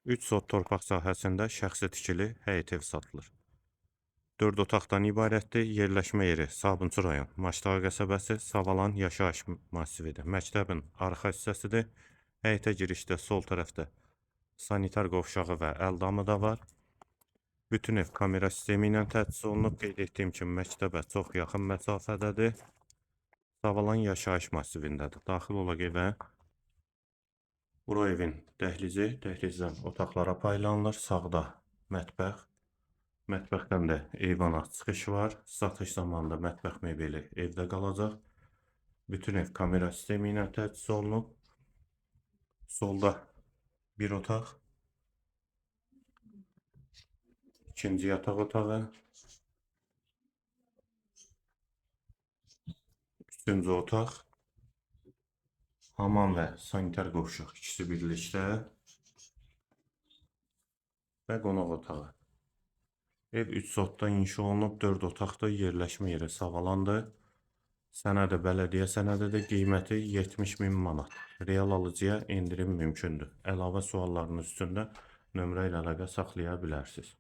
3 sot torpaq sahəsində şəxsi tikili həyət ev satılır. 4 otaqdan ibarətdir. Yerləşmə yeri Sabunçu rayon, Maçdağı qəsəbəsi, Savalan yaşayış massividir. Məktəbin arxa hissəsidir. Həyətə girişdə sol tərəfdə sanitar qovşağı və əldamı da var. Bütün ev kamera sistemi ilə təchiz olunub. Qeyd etdiyim kimi məktəbə çox yaxın məsafədədir. Savalan yaşayış massivindədir. Daxil olaq evə. Bura evin dəhlizi, dəhlizdən otaqlara paylanılır. Sağda mətbəx, mətbəxdən də eyvana çıxış var. Satış zamanında mətbəx mebeli evdə qalacaq. Bütün ev kamera sistemi ilə təchiz olunub. Solda bir otaq, ikinci yataq otağı, üçüncü otaq, hamam və sanitar qovşaq ikisi birlikdə və qonaq otağı. Ev 3 sotda inşa olunub, 4 otaqda yerləşmə yeri Savalandır. Sənədi bələdiyyə sənədidir, qiyməti 70.000 manat. Real alıcıya endirim mümkündür. Əlavə suallarınız üçün də nömrə ilə əlaqə saxlaya bilərsiniz.